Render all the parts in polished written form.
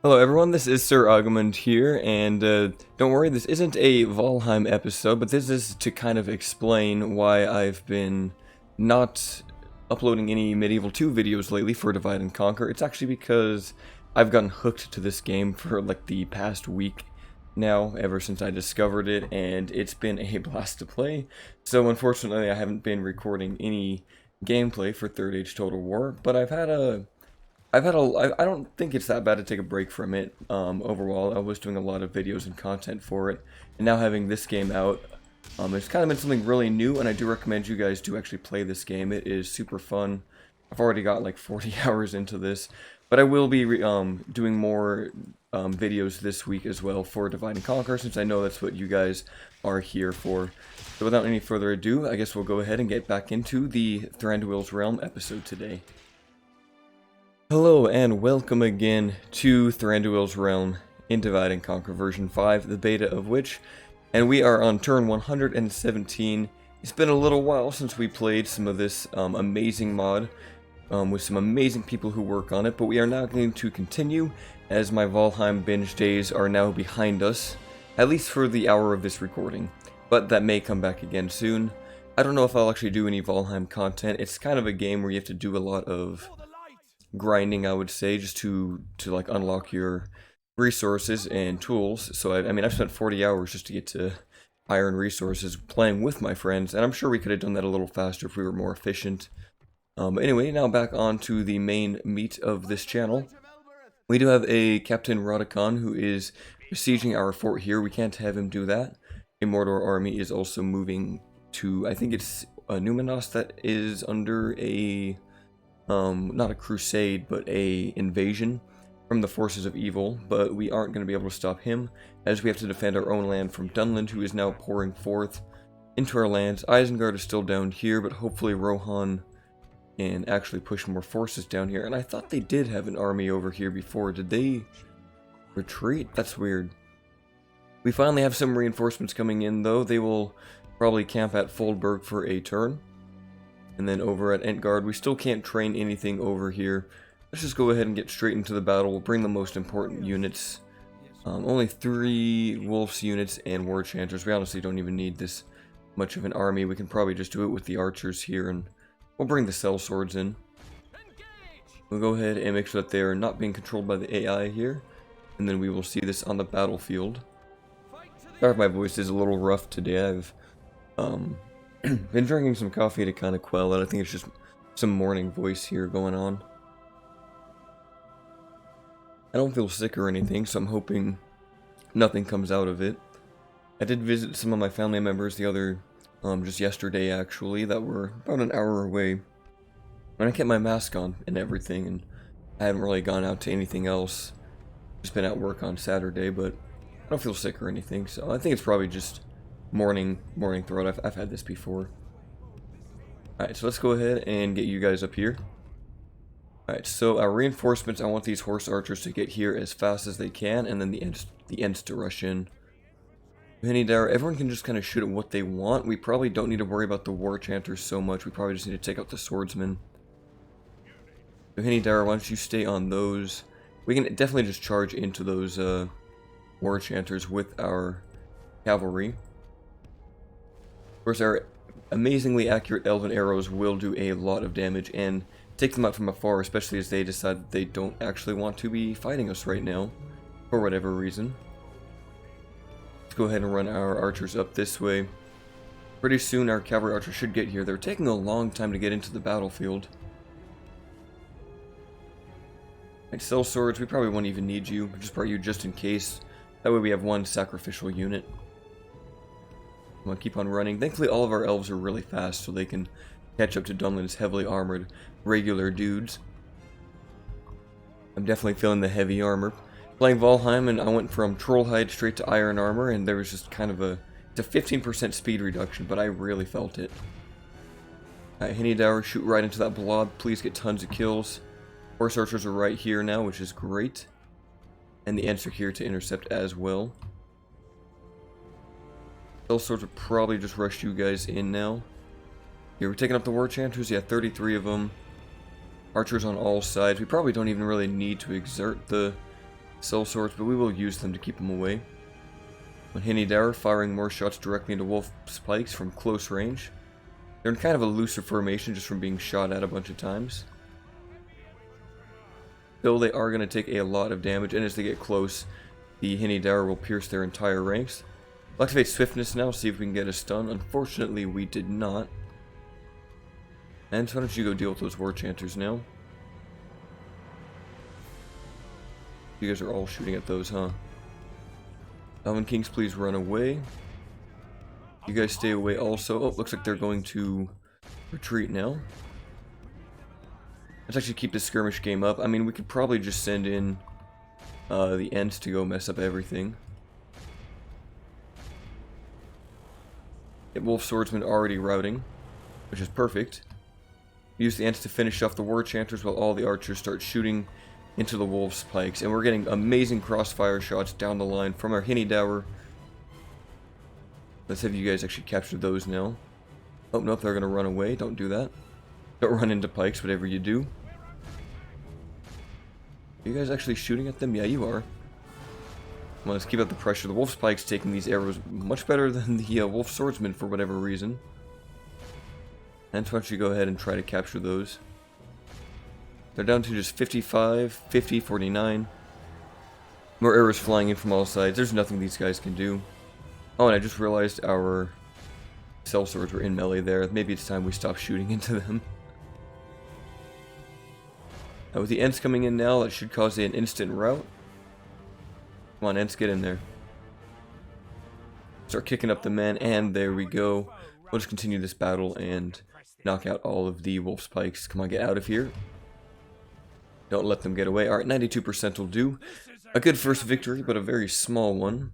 Hello everyone, this is Sir Agamond here, and don't worry, this isn't a Valheim episode, but this is to kind of explain why I've been not uploading any Medieval 2 videos lately for Divide and Conquer. It's actually because I've gotten hooked to this game for like the past week now, ever since I discovered it, and it's been a blast to play. So unfortunately I haven't been recording any gameplay for Third Age Total War, but I don't think it's that bad to take a break from it. Overall, I was doing a lot of videos and content for it, and now having this game out, it's kind of been something really new, and I do recommend you guys to actually play this game. It is super fun. I've already got like 40 hours into this, but I will be doing more videos this week as well for Divide and Conquer, since I know that's what you guys are here for. So without any further ado, I guess we'll go ahead and get back into the Thranduil's Realm episode today. Hello and welcome again to Thranduil's Realm in Divide and Conquer version 5, the beta of which, and we are on turn 117. It's been a little while since we played some of this amazing mod with some amazing people who work on it, but we are now going to continue as my Valheim binge days are now behind us, at least for the hour of this recording, but that may come back again soon. I don't know if I'll actually do any Valheim content. It's kind of a game where you have to do a lot of grinding, I would say, just to like unlock your resources and tools. So I mean I've spent 40 hours just to get to iron resources playing with my friends, and I'm sure we could have done that a little faster if we were more efficient. Anyway, now back on to the main meat of this channel. We do have a Captain Rodicon who is besieging our fort here. We can't have him do that. A Mordor army is also moving to, I think it's Numenos, that is under a not a crusade, but a invasion from the forces of evil, but we aren't going to be able to stop him, as we have to defend our own land from Dunland, who is now pouring forth into our lands. Isengard is still down here, but hopefully Rohan can actually push more forces down here, and I thought they did have an army over here before. Did they retreat? That's weird. We finally have some reinforcements coming in, though. They will probably camp at Foldberg for a turn. And then over at Entgard, we still can't train anything over here. Let's just go ahead and get straight into the battle. We'll bring the most important units. Only 3 Wolves units and War Chanters. We honestly don't even need this much of an army. We can probably just do it with the archers here, and we'll bring the sellswords in. We'll go ahead and make sure that they are not being controlled by the AI here. And then we will see this on the battlefield. Sorry if my voice is a little rough today. I've been drinking some coffee to kind of quell it. I think it's just some morning voice here going on. I don't feel sick or anything, so I'm hoping nothing comes out of it. I did visit some of my family members just yesterday actually, that were about an hour away. And I kept my mask on and everything, and I haven't really gone out to anything else. Just been at work on Saturday, but I don't feel sick or anything, so I think it's probably just morning throat. I've had this before. Alright, so let's go ahead and get you guys up here. Alright, so our reinforcements, I want these horse archers to get here as fast as they can, and then the Ents to rush in. Hinidar, everyone can just kind of shoot at what they want. We probably don't need to worry about the war chanters so much. We probably just need to take out the swordsmen. So Hinidar, why don't you stay on those? We can definitely just charge into those war chanters with our cavalry. Of course, our amazingly accurate elven arrows will do a lot of damage and take them out from afar, especially as they decide that they don't actually want to be fighting us right now, for whatever reason. Let's go ahead and run our archers up this way. Pretty soon our cavalry archers should get here. They're taking a long time to get into the battlefield. Alright, sellswords, we probably won't even need you. Just part you just in case. That way we have one sacrificial unit. I'm gonna keep on running. Thankfully all of our elves are really fast, so they can catch up to Dunland's heavily armored regular dudes. I'm definitely feeling the heavy armor. Playing Valheim, and I went from Trollhide straight to iron armor, and there was just kind of it's a 15% speed reduction, but I really felt it. Alright, Hinidar, shoot right into that blob. Please get tons of kills. Horse archers are right here now, which is great. And the Ents are here to intercept as well. Sellswords would probably just rush you guys in now. Here, we're taking up the war chanters. Yeah, 33 of them. Archers on all sides. We probably don't even really need to exert the cell swords, but we will use them to keep them away. On Hinidara, firing more shots directly into wolf spikes from close range. They're in kind of a looser formation just from being shot at a bunch of times. Though they are going to take a lot of damage, and as they get close, the Hinidara will pierce their entire ranks. We'll activate Swiftness now, see if we can get a stun. Unfortunately, we did not. And so why don't you go deal with those War Chanters now? You guys are all shooting at those, huh? Elven Kings, please run away. You guys stay away also. Oh, looks like they're going to retreat now. Let's actually keep the skirmish game up. I mean, we could probably just send in the Ents to go mess up everything. Wolf Swordsman already routing, which is perfect. Use the Ents to finish off the War Chanters while all the archers start shooting into the wolf spikes. And we're getting amazing crossfire shots down the line from our Hinidara. Let's have you guys actually capture those now. Oh, nope, they're going to run away. Don't do that. Don't run into pikes, whatever you do. Are you guys actually shooting at them? Yeah, you are. Come on, let's keep up the pressure. The wolf spike's taking these arrows much better than the wolf swordsman for whatever reason. And why don't you go ahead and try to capture those. They're down to just 55, 50, 49. More arrows flying in from all sides. There's nothing these guys can do. Oh, and I just realized our cell swords were in melee there. Maybe it's time we stop shooting into them. With the Ents coming in now, that should cause an instant rout. Come on, Ents, get in there. Start kicking up the men, and there we go. We'll just continue this battle and knock out all of the wolf spikes. Come on, get out of here. Don't let them get away. Alright, 92% will do. A good first victory, but a very small one.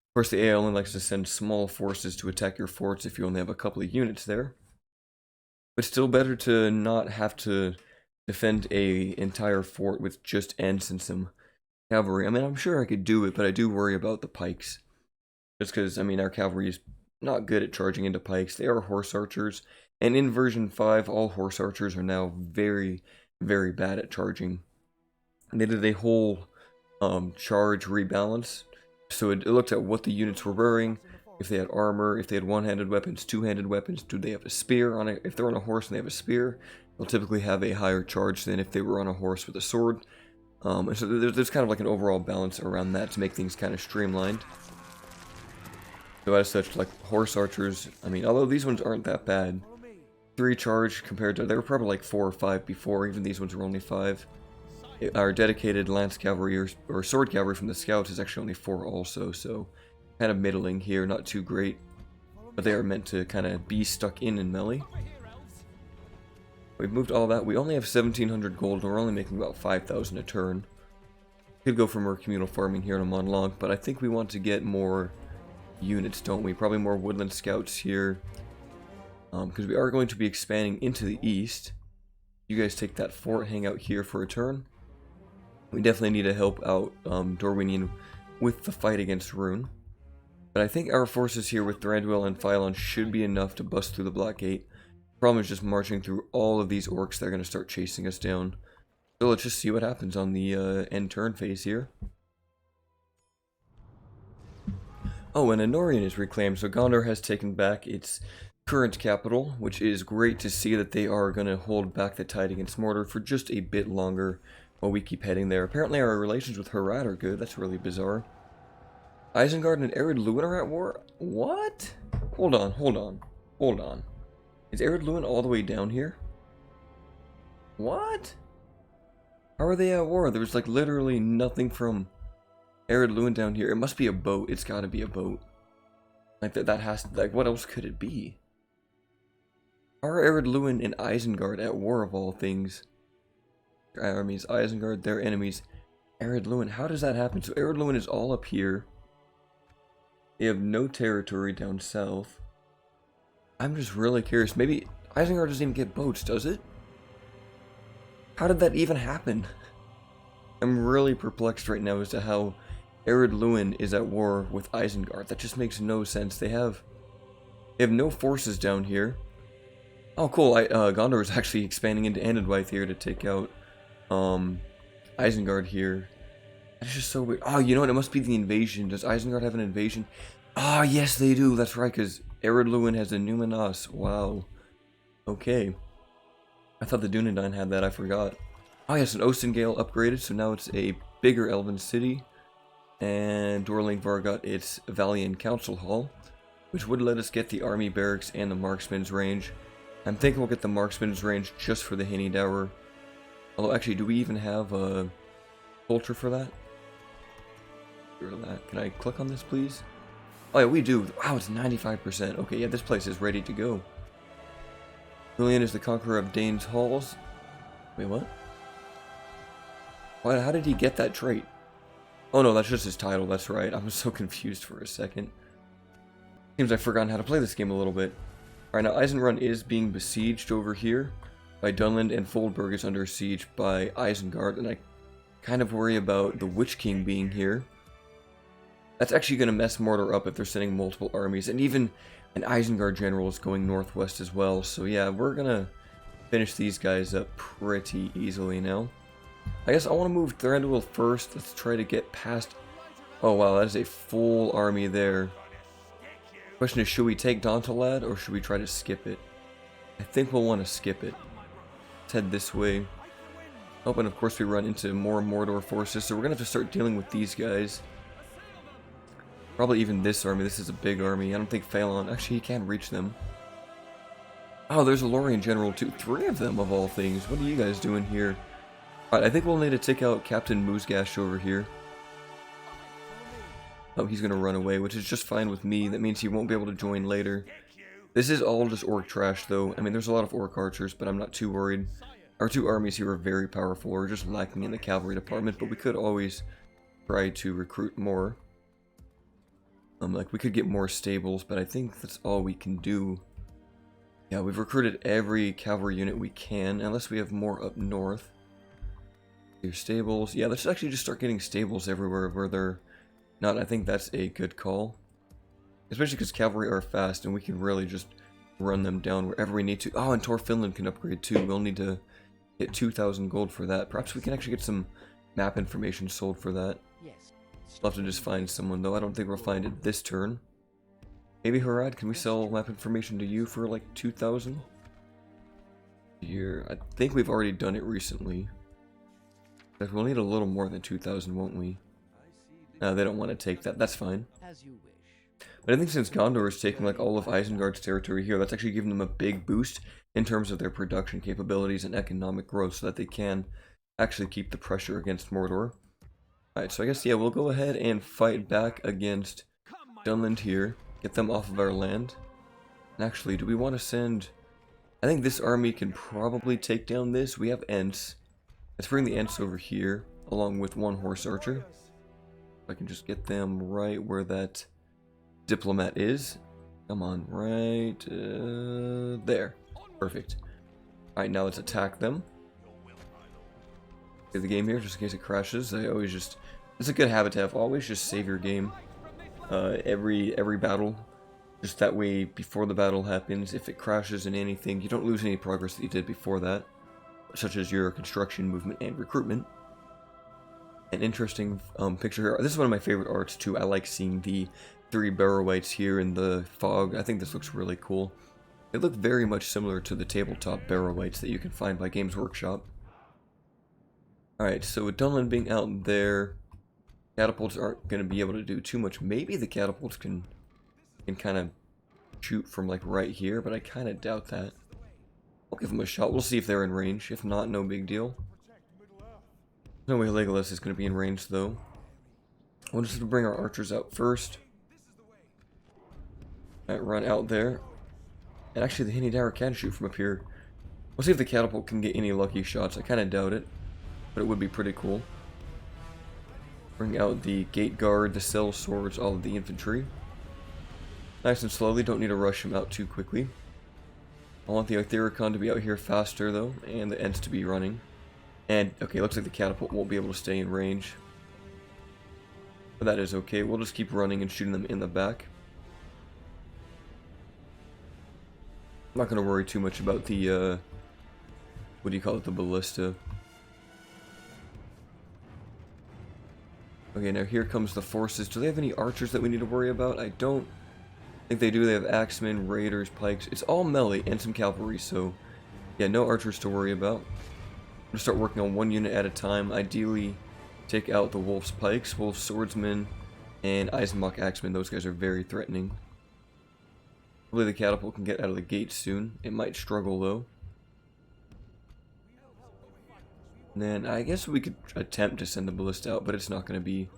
Of course, the AI only likes to send small forces to attack your forts if you only have a couple of units there. But still better to not have to defend a entire fort with just Ents and some cavalry. I mean, I'm sure I could do it, but I do worry about the pikes. Just because, I mean, our cavalry is not good at charging into pikes. They are horse archers. And in version 5, all horse archers are now very, very bad at charging. And they did a whole charge rebalance. So it looked at what the units were wearing, if they had armor, if they had one-handed weapons, two-handed weapons, do they have a spear on it? If they're on a horse and they have a spear, they'll typically have a higher charge than if they were on a horse with a sword. And so there's kind of like an overall balance around that to make things kind of streamlined. So as such, like horse archers, I mean, although these ones aren't that bad, 3 charge compared to, they were probably like 4 or 5 before, even these ones were only 5. Our dedicated lance cavalry or sword cavalry from the scouts is actually only 4 also, so kind of middling here, not too great. But they are meant to kind of be stuck in melee. We've moved all that. We only have 1,700 gold, and we're only making about 5,000 a turn. Could go for more communal farming here in a monologue, but I think we want to get more units, don't we? Probably more woodland scouts here. Because we are going to be expanding into the east. You guys take that fort, hang out here for a turn. We definitely need to help out Dorwinian with the fight against Rune. But I think our forces here with Thranduil and Phylon should be enough to bust through the Black Gate. The problem is just marching through all of these orcs that are going to start chasing us down. So let's just see what happens on the end turn phase here. Oh, and Anorian is reclaimed, so Gondor has taken back its current capital, which is great to see that they are going to hold back the tide against Mordor for just a bit longer while we keep heading there. Apparently our relations with Harad are good. That's really bizarre. Isengard and Ered Luin are at war? What? Hold on, hold on, hold on. Is Ered Luin all the way down here? What? How are they at war? There's like literally nothing from Ered Luin down here. It must be a boat. It's gotta be a boat. Like that has to, like, what else could it be? How are Ered Luin and Isengard at war of all things? Their armies, Isengard, their enemies. Ered Luin, how does that happen? So Ered Luin is all up here. They have no territory down south. I'm just really curious. Maybe Isengard doesn't even get boats, does it? How did that even happen? I'm really perplexed right now as to how Ered Luin is at war with Isengard. That just makes no sense. They have no forces down here. Oh, cool. Gondor is actually expanding into Anandwyth here to take out Isengard here. That's just so weird. Oh, you know what? It must be the invasion. Does Isengard have an invasion? Ah, oh, yes, they do. That's right, because Eredluin has a Numenos. Wow. Okay. I thought the Dunedain had that. I forgot. Oh, yes, an Ostengale upgraded, so now it's a bigger elven city. And Dorlingvar got its Valiant Council Hall, which would let us get the army barracks and the marksman's range. I'm thinking we'll get the marksman's range just for the Henny Dower. Although, actually, do we even have a culture for that? Can I click on this, please? Oh, yeah, we do. Wow, it's 95%. Okay, yeah, this place is ready to go. Julian is the conqueror of Dane's halls. Wait, what? What? How did he get that trait? Oh, no, that's just his title. That's right. I was so confused for a second. Seems I've forgotten how to play this game a little bit. Alright, now Eisenrun is being besieged over here by Dunland, and Foldberg is under siege by Isengard, and I kind of worry about the Witch King being here. That's actually going to mess Mordor up if they're sending multiple armies, and even an Isengard general is going northwest as well, so yeah, we're going to finish these guys up pretty easily now. I guess I want to move Thranduil first. Let's try to get past... Oh wow, that is a full army there. Question is, should we take Dantalad or should we try to skip it? I think we'll want to skip it. Let's head this way. Oh, and of course we run into more Mordor forces, so we're going to have to start dealing with these guys. Probably even this army. This is a big army. I don't think Phalon... Actually, he can't reach them. Oh, there's a Lorien general too. 3 of them, of all things. What are you guys doing here? Alright, I think we'll need to take out Captain Moosgash over here. Oh, he's going to run away, which is just fine with me. That means he won't be able to join later. This is all just orc trash, though. I mean, there's a lot of orc archers, but I'm not too worried. Our 2 armies here are very powerful. We're just lacking in the cavalry department, but we could always try to recruit more. Like, we could get more stables, but I think that's all we can do. Yeah, we've recruited every cavalry unit we can, unless we have more up north. Your stables. Yeah, let's actually just start getting stables everywhere where they're not. I think that's a good call. Especially because cavalry are fast, and we can really just run them down wherever we need to. Oh, and Tor Finland can upgrade too. We'll need to get 2,000 gold for that. Perhaps we can actually get some map information sold for that. We'll have to just find someone, though. I don't think we'll find it this turn. Maybe Harad, can we sell map information to you for like 2,000? Here, I think we've already done it recently. But we'll need a little more than 2,000, won't we? No, they don't want to take that. That's fine. But I think since Gondor is taking like all of Isengard's territory here, that's actually giving them a big boost in terms of their production capabilities and economic growth, so that they can actually keep the pressure against Mordor. Alright, so I guess, yeah, we'll go ahead and fight back against Dunland here. Get them off of our land. And actually, do we want to send... I think this army can probably take down this. We have Ents. Let's bring the Ents over here, along with 1 horse archer. I can just get them right where that diplomat is. Come on, right there. Perfect. Alright, now let's attack them. Save the game here, just in case it crashes. I always just... It's a good habit to have. Always just save your game. Every battle. Just that way, before the battle happens, if it crashes in anything, you don't lose any progress that you did before that. Such as your construction, movement, and recruitment. An interesting picture here. This is one of my favorite arts, too. I like seeing the 3 Barrow-wights here in the fog. I think this looks really cool. They look very much similar to the tabletop Barrow-wights that you can find by Games Workshop. Alright, so with Dunland being out there, catapults aren't going to be able to do too much. Maybe the catapults can kind of shoot from like right here, but I kind of doubt that. I'll give them a shot. We'll see if they're in range. If not, no big deal. No way Legolas is going to be in range, though. We'll just bring our archers out first. Alright, run out there. And actually, the Henny Dower can shoot from up here. We'll see if the catapult can get any lucky shots. I kind of doubt it, but it would be pretty cool. Bring out the gate guard, the cell swords, all of the infantry. Nice and slowly, don't need to rush them out too quickly. I want the Arthericon to be out here faster, though, and the Ents to be running. And, okay, looks like the catapult won't be able to stay in range. But that is okay. We'll just keep running and shooting them in the back. I'm not going to worry too much about the, what do you call it, the ballista. Okay, now here comes the forces. Do they have any archers that we need to worry about? I don't think they do. They have axemen, raiders, pikes. It's all melee and some cavalry, so yeah, no archers to worry about. I'm gonna start working on one unit at a time. Ideally, take out the wolf's pikes, wolf's swordsmen, and Eisenbach axemen. Those guys are very threatening. Hopefully the catapult can get out of the gate soon. It might struggle though. And then I guess we could attempt to send the ballista out, but it's not going to be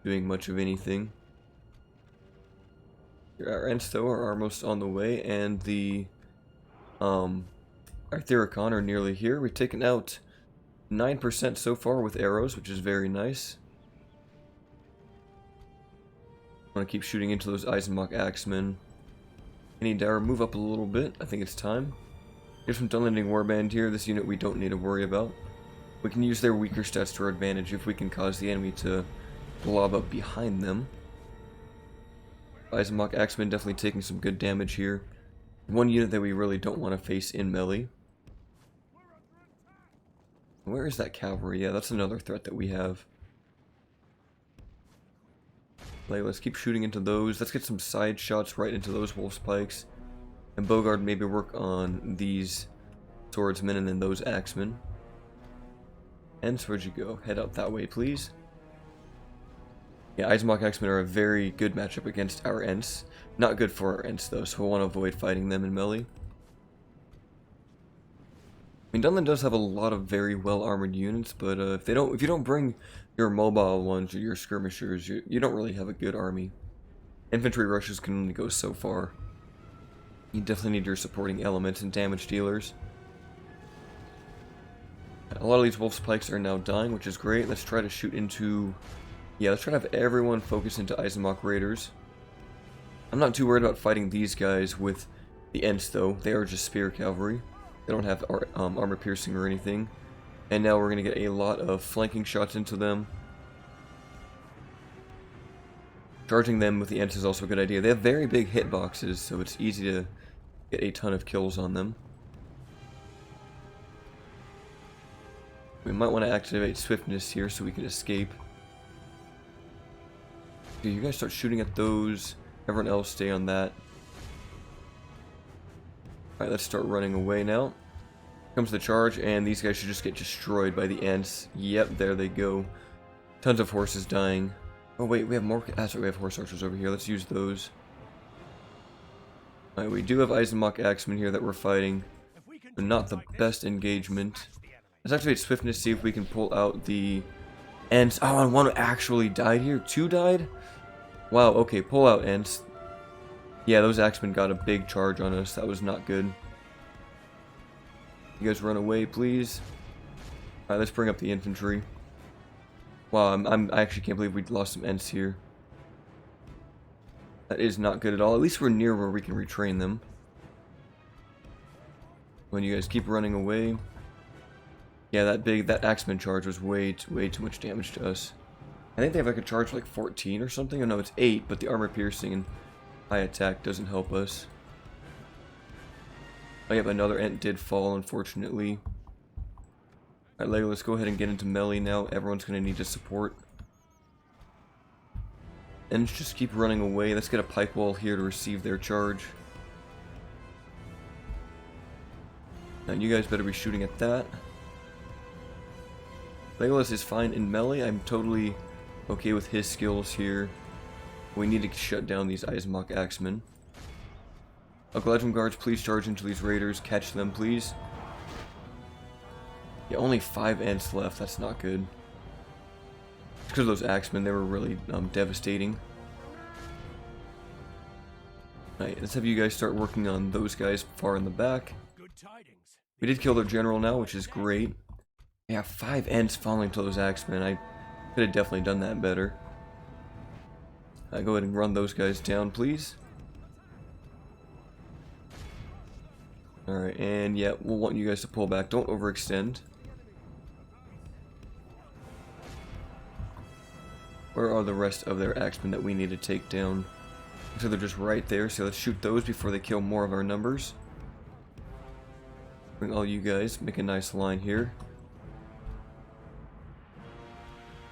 doing much of anything. Our Ents though are almost on the way, and the Arthuricon are nearly here. We've taken out 9% so far with arrows, which is very nice. I want to keep shooting into those Eisenbach axemen. I need to move up a little bit. I think it's time. Here's some Dunlending Warband here. This unit we don't need to worry about. We can use their weaker stats to our advantage if we can cause the enemy to blob up behind them. Eisenbach axemen definitely taking some good damage here. One unit that we really don't want to face in melee. Where is that cavalry? Yeah, that's another threat that we have. Let's keep shooting into those. Let's get some side shots right into those wolf's pikes. And Bogard maybe work on these swordsmen and then those axemen. Ents, where'd you go? Head up that way, please. Yeah, Eisenbach axemen are a very good matchup against our Ents. Not good for our Ents though, so we'll want to avoid fighting them in melee. I mean, Dunland does have a lot of very well armored units, but if you don't bring your mobile ones or your skirmishers, you don't really have a good army. Infantry rushes can only go so far. You definitely need your supporting elements and damage dealers. A lot of these wolf's pikes are now dying, which is great. Let's try to shoot into... Yeah, let's try to have everyone focus into Eisenbach raiders. I'm not too worried about fighting these guys with the Ents though. They are just spear cavalry. They don't have armor piercing or anything. And now we're going to get a lot of flanking shots into them. Charging them with the Ents is also a good idea. They have very big hitboxes, so it's easy to get a ton of kills on them. We might want to activate swiftness here so we can escape. Okay, you guys start shooting at those. Everyone else stay on that. Alright, let's start running away now. Here comes the charge, and these guys should just get destroyed by the Ents. Yep, there they go. Tons of horses dying. Oh wait, we have more. That's right, we have horse archers over here. Let's use those. Alright, we do have Eisenbach axemen here that we're fighting. But not the best engagement. Let's activate swiftness, see if we can pull out the Ents. Oh, and one actually died here. Two died? Wow, okay, pull out Ents. Yeah, those axemen got a big charge on us. That was not good. You guys run away, please. Alright, let's bring up the infantry. Wow, I actually can't believe we lost some Ents here. That is not good at all. At least we're near where we can retrain them. When you guys keep running away. Yeah, that axeman charge was way too much damage to us. I think they have like a charge like 14 or something. Oh no, it's 8, but the armor piercing and high attack doesn't help us. Oh yeah, but another Ent did fall, unfortunately. Alright, Lego, let's go ahead and get into melee now. Everyone's going to need to support. Ents just keep running away. Let's get a pike wall here to receive their charge. And you guys better be shooting at that. Legolas is fine in melee. I'm totally okay with his skills here. We need to shut down these Eisenbach axemen. Uncle Legend Guards, please charge into these raiders. Catch them, please. Yeah, only 5 Ents left. That's not good. It's because of those axemen. They were really devastating. Alright, let's have you guys start working on those guys far in the back. We did kill their general now, which is great. Yeah, 5 Ents falling to those axemen. I could have definitely done that better. Go ahead and run those guys down, please. Alright, and yeah, we'll want you guys to pull back. Don't overextend. Where are the rest of their axemen that we need to take down? So they're just right there, so let's shoot those before they kill more of our numbers. Bring all you guys, make a nice line here.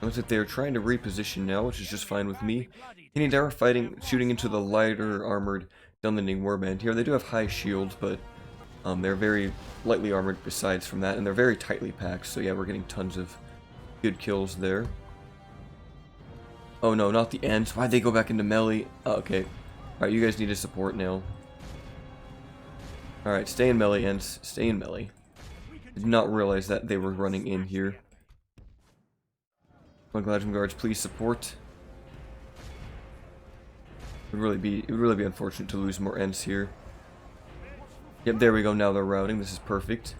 Looks like they're trying to reposition now, which is just fine with me. Hinidara fighting, shooting into the lighter armored Dunlending warband here. They do have high shields, but they're very lightly armored besides from that, and they're very tightly packed, so yeah, we're getting tons of good kills there. Oh no, not the Ents. Why'd they go back into melee? Oh, okay. Alright, you guys need to support now. Alright, stay in melee, Ents. Stay in melee. Did not realize that they were running in here. Gladium guards, please support. It would really be unfortunate to lose more Ents here. Yep, there we go. Now they're routing. This is perfect.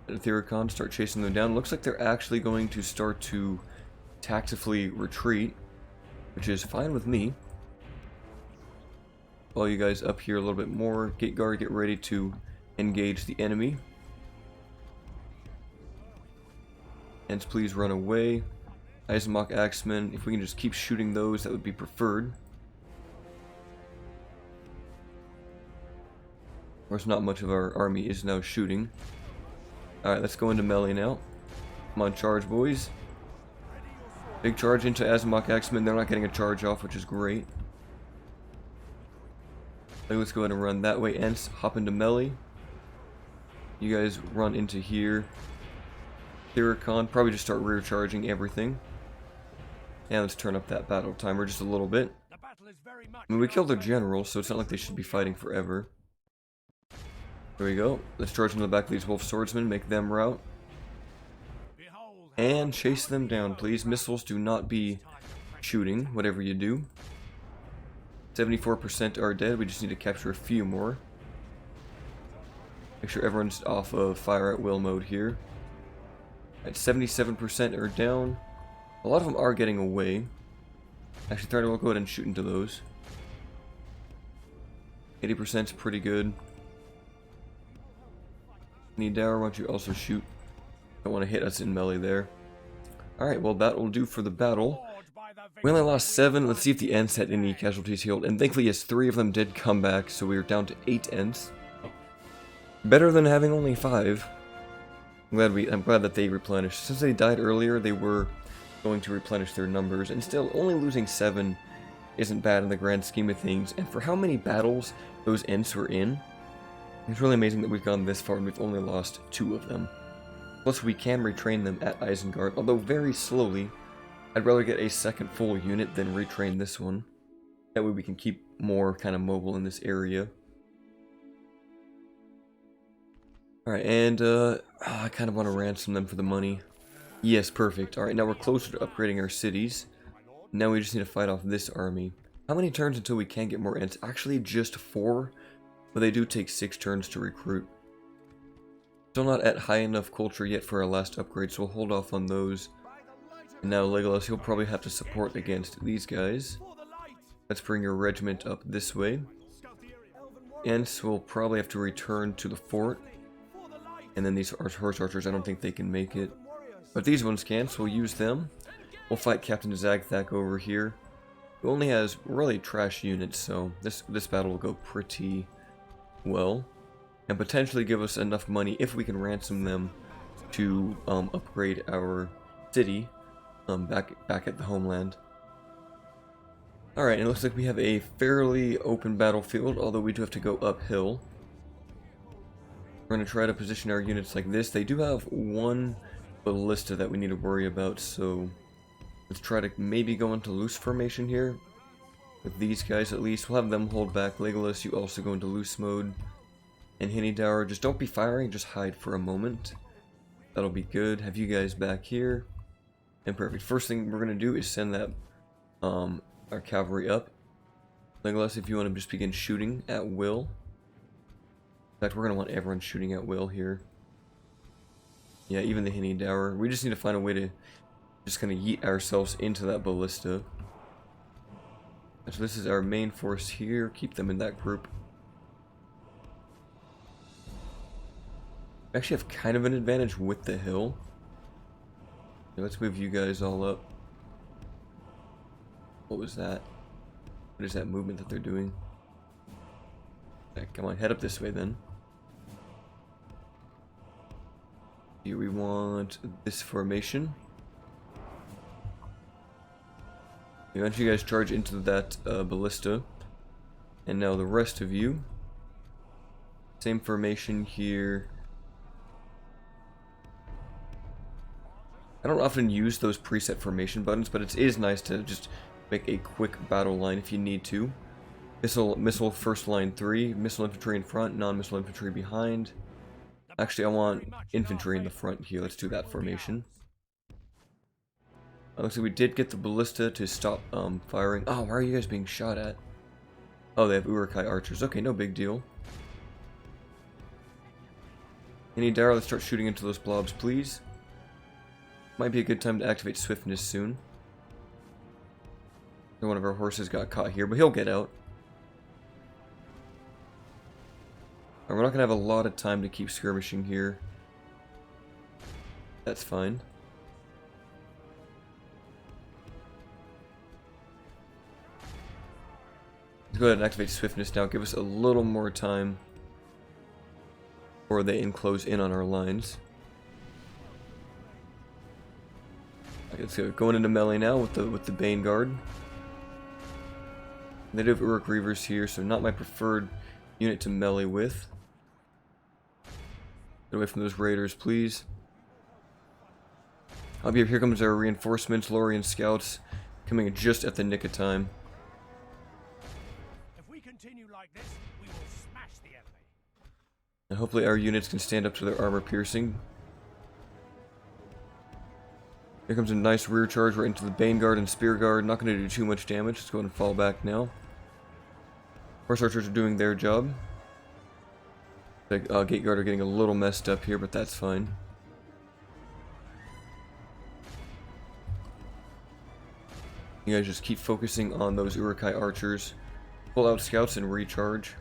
Ethericon, start chasing them down. Looks like they're actually going to start to tactically retreat, which is fine with me. Follow you guys up here a little bit more. Gate guard, get ready to engage the enemy. Ents, please run away. Eisenbach Axemen, if we can just keep shooting those, that would be preferred. Of course, not much of our army is now shooting. Alright, let's go into melee now. Come on, charge, boys. Big charge into Eisenbach Axemen. They're not getting a charge off, which is great. Let's go ahead and run that way. Ents, hop into melee. You guys run into here. Thyricon, probably just start rear charging everything. And let's turn up that battle timer just a little bit. I mean, we killed their general, so it's not like they should be fighting forever. There we go. Let's charge into the back of these wolf swordsmen, make them rout. And chase them down, please. Missiles, do not be shooting, whatever you do. 74% are dead, we just need to capture a few more. Make sure everyone's off of fire at will mode here. At 77% are down. A lot of them are getting away. Actually, Thread will go ahead and shoot into those. 80% is pretty good. Nidara, why don't you also shoot? Don't want to hit us in melee there. Alright, well that will do for the battle. We only lost 7. Let's see if the Ents had any casualties healed. And thankfully, yes, 3 of them did come back, so we are down to 8 Ents. Better than having only 5. I'm glad that they replenished. Since they died earlier, they were going to replenish their numbers, and still, only losing 7 isn't bad in the grand scheme of things. And for how many battles those Ents were in, it's really amazing that we've gone this far and we've only lost 2 of them. Plus, we can retrain them at Isengard, although very slowly. I'd rather get a second full unit than retrain this one. That way we can keep more kind of mobile in this area. Alright, and I kind of want to ransom them for the money. Yes, perfect. Alright, now we're closer to upgrading our cities. Now we just need to fight off this army. How many turns until we can get more Ents? Actually, just 4. But they do take 6 turns to recruit. Still not at high enough culture yet for our last upgrade, so we'll hold off on those. And now Legolas, he'll probably have to support against these guys. Let's bring your regiment up this way. Ents will probably have to return to the fort. And then these horse archers, I don't think they can make it. But these ones can, so we'll use them. We'll fight Captain Zagthak over here, who only has really trash units, so this battle will go pretty well. And potentially give us enough money, if we can ransom them, to upgrade our city back at the homeland. Alright, it looks like we have a fairly open battlefield, although we do have to go uphill. We're going to try to position our units like this. They do have one ballista that we need to worry about, so let's try to maybe go into loose formation here. With these guys at least. We'll have them hold back. Legolas, you also go into loose mode. And Hinidara, just don't be firing, just hide for a moment. That'll be good. Have you guys back here. And perfect. First thing we're going to do is send that our cavalry up. Legolas, if you want to just begin shooting at will. In fact, we're going to want everyone shooting at will here. Yeah, even the Hinidara. We just need to find a way to just kind of yeet ourselves into that ballista. So this is our main force here. Keep them in that group. We actually have kind of an advantage with the hill. Okay, let's move you guys all up. What was that? What is that movement that they're doing? Okay, come on, head up this way then. Here we want this formation. Eventually you guys charge into that ballista. And now the rest of you. Same formation here. I don't often use those preset formation buttons, but it is nice to just make a quick battle line if you need to. Missile first line 3, missile infantry in front, non-missile infantry behind. Actually, I want infantry in the front here. Let's do that formation. Looks like we did get the ballista to stop firing. Oh, why are you guys being shot at? Oh, they have Urukai archers. Okay, no big deal. Any Dara, let's start shooting into those blobs, please. Might be a good time to activate swiftness soon. One of our horses got caught here, but he'll get out. And we're not going to have a lot of time to keep skirmishing here. That's fine. Let's go ahead and activate swiftness now. Give us a little more time before they enclose in on our lines. Okay, let's go. Going into melee now with the Bane Guard. They do have Uruk Reavers here, so not my preferred unit to melee with. Get away from those raiders, please. Here comes our reinforcements, Lorian scouts, coming just at the nick of time. If we continue like this, we will smash the enemy. And hopefully our units can stand up to their armor piercing. Here comes a nice rear charge right into the Bane Guard and Spear Guard. Not going to do too much damage. Let's go ahead and fall back now. Horse archers are doing their job. The Gate Guard are getting a little messed up here, but that's fine. You guys just keep focusing on those Urukai archers. Pull out scouts and recharge.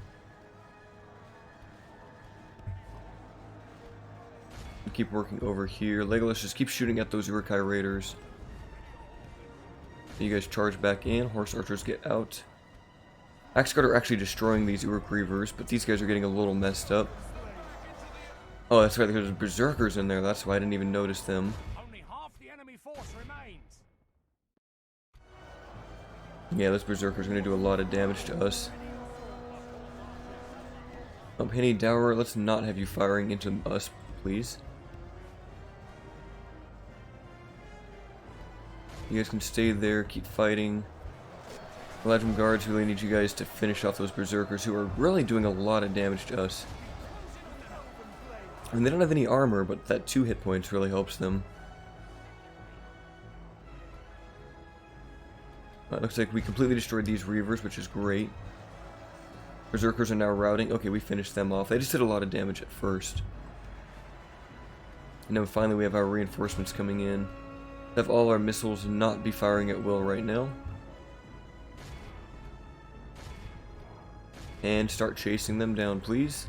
Keep working over here. Legolas, just keep shooting at those Urukai raiders. You guys charge back in. Horse archers get out. Axe Guard are actually destroying these Uruk Reavers, but these guys are getting a little messed up. Oh, that's right, there's berserkers in there. That's why I didn't even notice them. Only half the enemy force remains. Yeah, those berserkers are going to do a lot of damage to us. Penny Dower, let's not have you firing into us, please. You guys can stay there, keep fighting. Eladrim Guards really need you guys to finish off those berserkers who are really doing a lot of damage to us. I mean, they don't have any armor, but that 2 hit points really helps them. Looks like we completely destroyed these Reavers, which is great. Berserkers are now routing. Okay, we finished them off. They just did a lot of damage at first. And then finally we have our reinforcements coming in. Have all our missiles not be firing at will right now. And start chasing them down, please.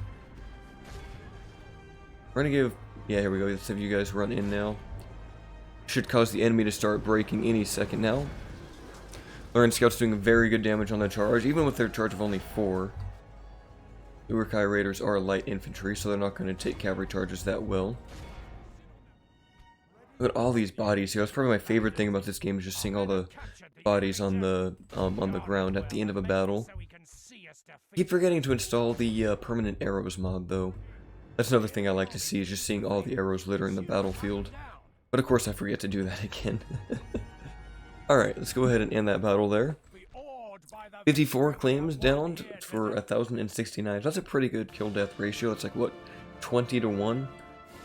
We're gonna give... Yeah, here we go. Let's have you guys run in now. Should cause the enemy to start breaking any second now. Lorian Scouts doing very good damage on the charge, even with their charge of only 4. The Urukai Raiders are light infantry, so they're not going to take cavalry charges that well. Look at all these bodies here. That's probably my favorite thing about this game, is just seeing all the bodies on the ground at the end of a battle. Keep forgetting to install the permanent arrows mod, though. That's another thing I like to see, is just seeing all the arrows littering the battlefield. But of course I forget to do that again. Alright, let's go ahead and end that battle there. 54 claims downed for 1,069. That's a pretty good kill-death ratio. It's like, what, 20 to 1?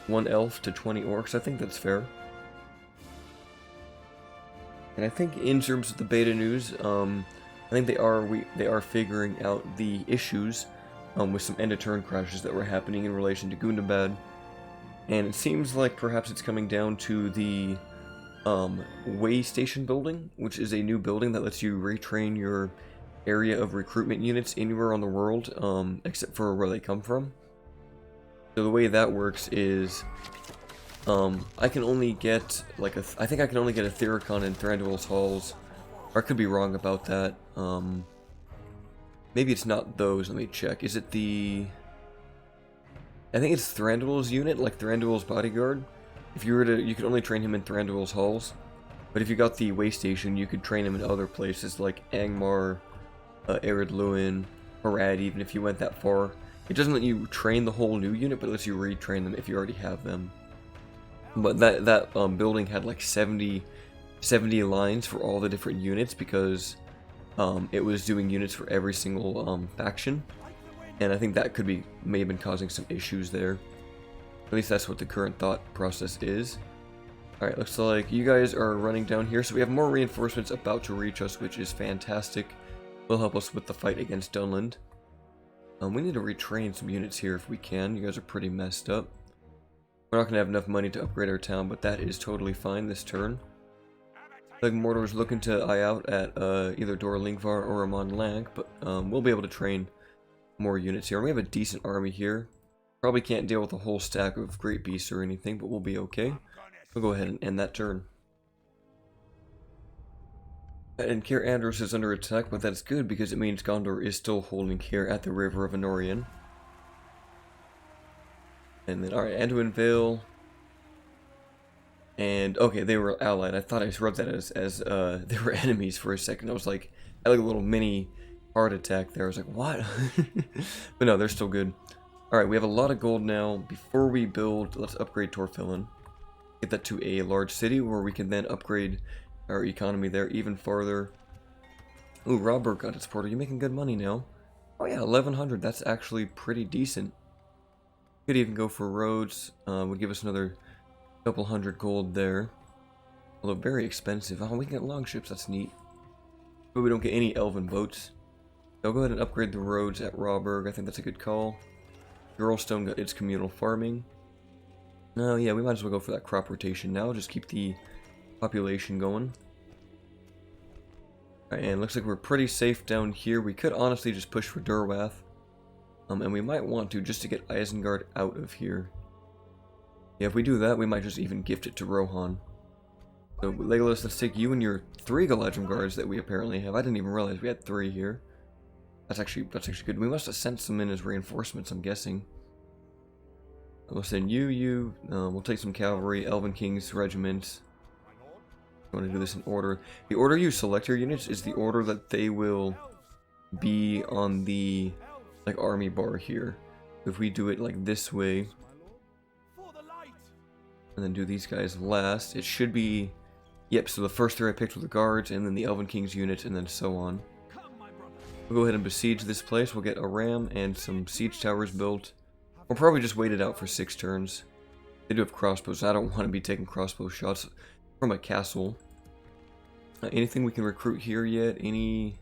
1 elf to 20 orcs. I think that's fair. And I think in terms of the beta news, I think they are figuring out the issues with some end-of-turn crashes that were happening in relation to Gundabad. And it seems like perhaps it's coming down to the way station building, which is a new building that lets you retrain your area of recruitment units anywhere on the world, except for where they come from. So the way that works is, I can only get like I think I can only get a Theracon in Thranduil's halls, or I could be wrong about that. Maybe it's not those. Let me check. Is it the? I think it's Thranduil's unit, like Thranduil's bodyguard. If you were to, you could only train him in Thranduil's halls. But if you got the way station, you could train them in other places like Angmar, Ered Luin, Harad, even if you went that far. It doesn't let you train the whole new unit, but it lets you retrain them if you already have them. But that building had like 70 lines for all the different units because it was doing units for every single faction. And I think that may have been causing some issues there. At least that's what the current thought process is. Alright, looks like you guys are running down here, so we have more reinforcements about to reach us, which is fantastic. Will help us with the fight against Dunland. We need to retrain some units here if we can. You guys are pretty messed up. We're not going to have enough money to upgrade our town, but that is totally fine this turn. Like Mordor's looking to eye out at either Dor Lingvar or Amon Lang, but we'll be able to train more units here. And we have a decent army here. Probably can't deal with a whole stack of great beasts or anything, but we'll be okay. We'll go ahead and end that turn. And Kier Andros is under attack, but that's good because it means Gondor is still holding here at the River of Anorion. And then, alright, Anduin Vale. And, okay, they were allied. I thought I read that as they were enemies for a second. I was like, I had like a little mini heart attack there. I was like, what? But no, they're still good. Alright, we have a lot of gold now. Before we build, let's upgrade Torfillen. Get that to a large city where we can then upgrade our economy there even farther. Ooh, Robert got its portal. You're making good money now. Oh yeah, 1100. That's actually pretty decent. Could even go for roads. Would give us another couple hundred gold there. Although very expensive. Oh, we can get longships. That's neat. But we don't get any elven boats. I'll go ahead and upgrade the roads at Rawburg. I think that's a good call. Girlstone got its communal farming. No, yeah, we might as well go for that crop rotation now. Just keep the population going. Alright, and looks like we're pretty safe down here. We could honestly just push for Durwath. And we might want to just to get Isengard out of here. Yeah, if we do that, we might just even gift it to Rohan. So, Legolas, let's take you and your 3 Galadrim guards that we apparently have. I didn't even realize we had 3 here. That's actually good. We must have sent some in as reinforcements, I'm guessing. We'll send you, we'll take some cavalry, Elven King's regiments. I want to do this in order. The order you select your units is the order that they will be on the like army bar here. If we do it like this way, and then do these guys last, it should be, yep, so the first 3 I picked were the guards, and then the Elven King's units, and then so on. We'll go ahead and besiege this place. We'll get a ram and some siege towers built. We'll probably just wait it out for 6 turns. They do have crossbows. I don't want to be taking crossbow shots from a castle. Anything we can recruit here yet? Any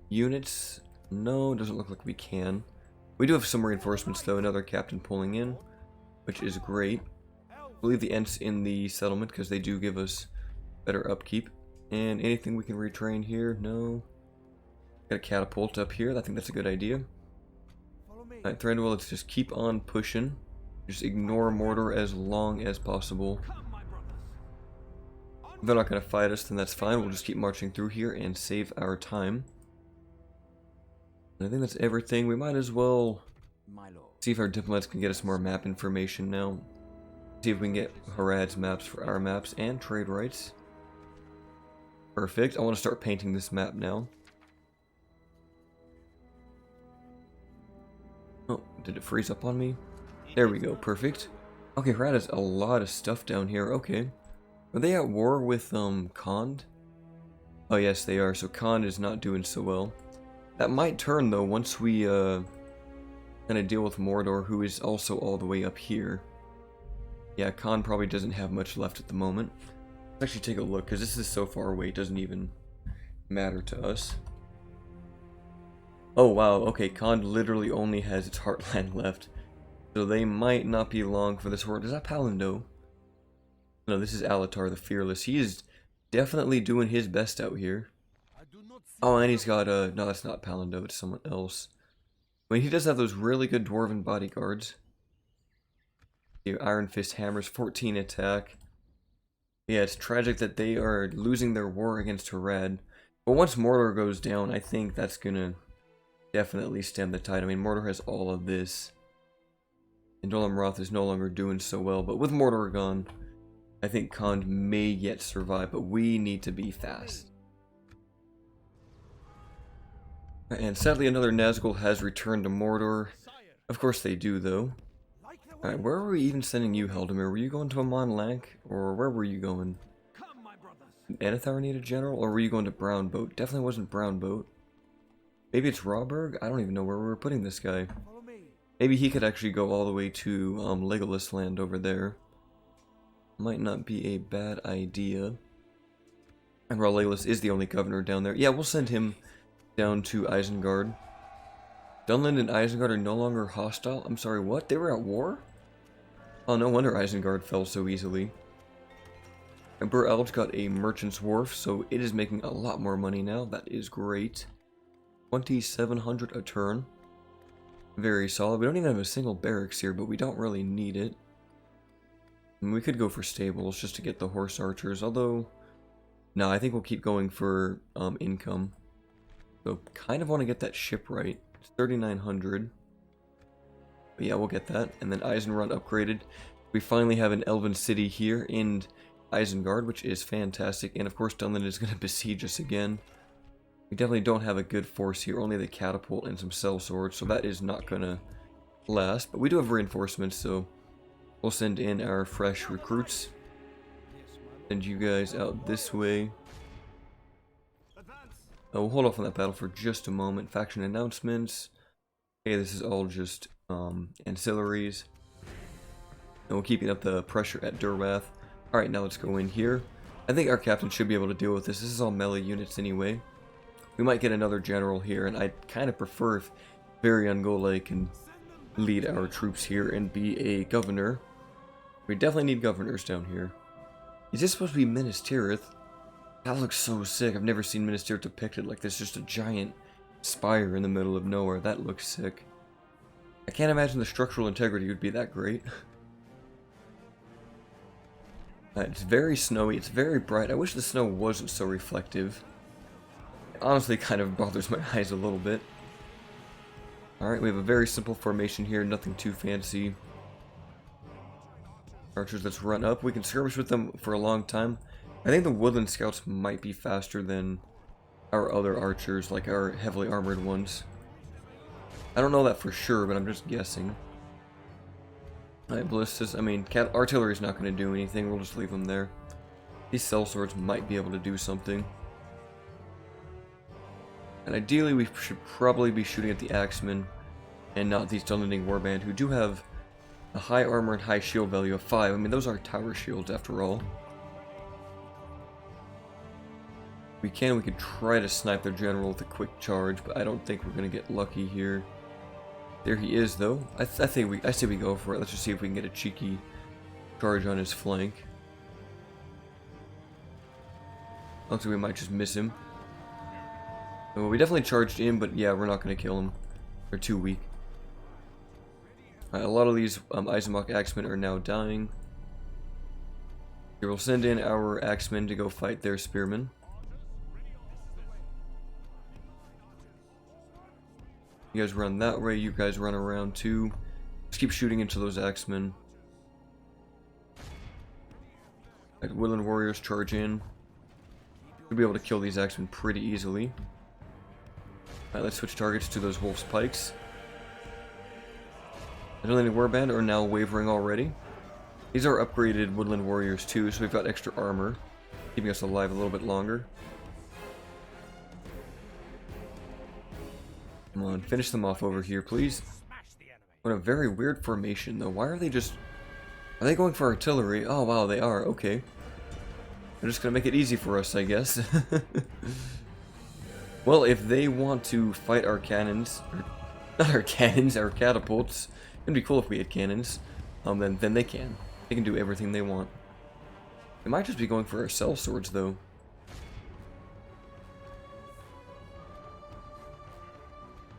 units? No, doesn't look like we can. We do have some reinforcements though. Another captain pulling in, which is great. We'll leave the Ents in the settlement because they do give us better upkeep. And anything we can retrain here? No. Got a catapult up here. I think that's a good idea. Alright, Thranduil, let's just keep on pushing. Just ignore Mordor as long as possible. If they're not going to fight us, then that's fine. We'll just keep marching through here and save our time. And I think that's everything. We might as well see if our diplomats can get us more map information now. See if we can get Harad's maps for our maps and trade rights. Perfect. I want to start painting this map now. Oh, did it freeze up on me? There we go, perfect. Okay, Harad has a lot of stuff down here, okay. Are they at war with, Khand? Oh yes, they are, so Khand is not doing so well. That might turn, though, once we, kind of deal with Mordor, who is also all the way up here. Yeah, Khand probably doesn't have much left at the moment. Let's actually take a look, because this is so far away, it doesn't even matter to us. Oh wow, okay, Khand literally only has its heartland left. So they might not be long for this war. Is that Palando? No, this is Alatar the Fearless. He is definitely doing his best out here. Oh, and he's got no, that's not Palando, it's someone else. I mean, he does have those really good dwarven bodyguards. Your Iron Fist hammers, 14 attack. Yeah, it's tragic that they are losing their war against Harad. But once Mordor goes down, I think that's gonna definitely stem the tide. I mean, Mordor has all of this. And Dol Amroth is no longer doing so well, but with Mordor gone, I think Khan may yet survive, but we need to be fast. And sadly, another Nazgul has returned to Mordor. Of course they do, though. Alright, where were we even sending you, Haldemir? Were you going to Amon Lank? Or where were you going? Anethar need a general? Or were you going to Brown Boat? Definitely wasn't Brown Boat. Maybe it's Rawburg? I don't even know where we were putting this guy. Maybe he could actually go all the way to Legolas Land over there. Might not be a bad idea. And while Legolas is the only governor down there, yeah, we'll send him down to Isengard. Dunland and Isengard are no longer hostile. I'm sorry, what? They were at war? Oh, no wonder Isengard fell so easily. Emperor Eld's got a merchant's wharf, so it is making a lot more money now. That is great. 2,700 a turn. Very solid. We don't even have a single barracks here, but we don't really need it. And we could go for stables just to get the horse archers, although... No, I think we'll keep going for income. So, kind of want to get that ship right. It's 3,900. But yeah, we'll get that. And then Eisenrod upgraded. We finally have an elven city here in Isengard, which is fantastic. And of course, Dunland is going to besiege us again. We definitely don't have a good force here. Only the catapult and some sellswords, so that is not going to last. But we do have reinforcements, so we'll send in our fresh recruits. Send you guys out this way. We'll hold off on that battle for just a moment. Faction announcements. Okay, this is all just ancillaries. And we'll keep up the pressure at Durwath. Alright, now let's go in here. I think our captain should be able to deal with this. This is all melee units anyway. We might get another general here, and I'd kind of prefer if Varian Gole can lead our troops here and be a governor. We definitely need governors down here. Is this supposed to be Minas Tirith? That looks so sick. I've never seen Minas Tirith depicted like this. Just a giant spire in the middle of nowhere. That looks sick. I can't imagine the structural integrity would be that great. It's very snowy. It's very bright. I wish the snow wasn't so reflective. It honestly kind of bothers my eyes a little bit. Alright, we have a very simple formation here. Nothing too fancy. Archers, let's run up. We can skirmish with them for a long time. I think the Woodland Scouts might be faster than our other archers, like our heavily armored ones. I don't know that for sure, but I'm just guessing. Alright, ballistas. I mean, artillery's not going to do anything. We'll just leave them there. These sellswords might be able to do something. And ideally, we should probably be shooting at the Axemen and not these Dunlanding Warband, who do have a high armor and high shield value of 5. I mean, those are tower shields after all. We could try to snipe their general with a quick charge, but I don't think we're going to get lucky here. There he is, though. I say we go for it. Let's just see if we can get a cheeky charge on his flank. Looks like we might just miss him. Well, we definitely charged in, but yeah, we're not going to kill him. They're too weak. Alright, a lot of these Eisenbach Axemen are now dying. Here, we'll send in our Axemen to go fight their spearmen. You guys run that way, you guys run around too. Just keep shooting into those Axemen. Like Woodland Warriors charge in. We'll be able to kill these Axemen pretty easily. Alright, let's switch targets to those Wolf's Pikes. The Dunlanding Warband are now wavering already. These are upgraded Woodland Warriors too, so we've got extra armor, keeping us alive a little bit longer. Come on, finish them off over here, please. What a very weird formation, though. Why are they just... Are they going for artillery? Oh, wow, they are. Okay. They're just gonna make it easy for us, I guess. Well, if they want to fight our cannons... Or, not our cannons, our catapults. It'd be cool if we had cannons. Then they can. They can do everything they want. They might just be going for our sellswords, though.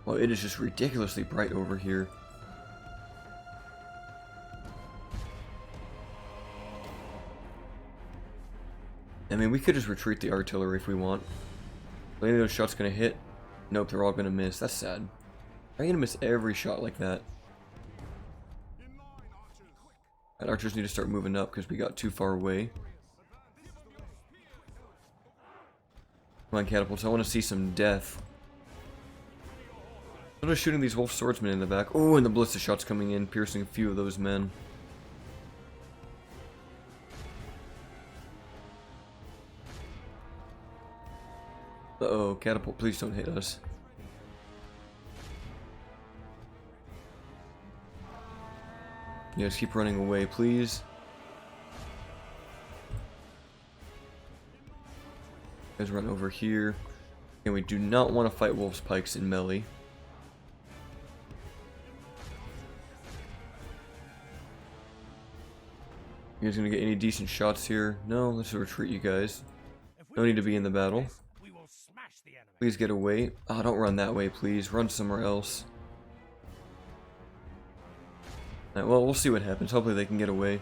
Well, it is just ridiculously bright over here. I mean, we could just retreat the artillery if we want. Are any of those shots gonna hit? Nope, they're all gonna miss. That's sad. How are you gonna miss every shot like that? And archers need to start moving up because we got too far away. Come on, catapults. I want to see some death. I'm just shooting these wolf swordsmen in the back. Oh, and the ballista shots coming in, piercing a few of those men. Uh-oh, catapult, please don't hit us. You guys keep running away, please. You guys run over here. And we do not want to fight wolf's pikes in melee. You guys gonna get any decent shots here? No, let's retreat, you guys. No need to be in the battle. Please get away. Oh, don't run that way, please. Run somewhere else. Alright, well, we'll see what happens. Hopefully they can get away.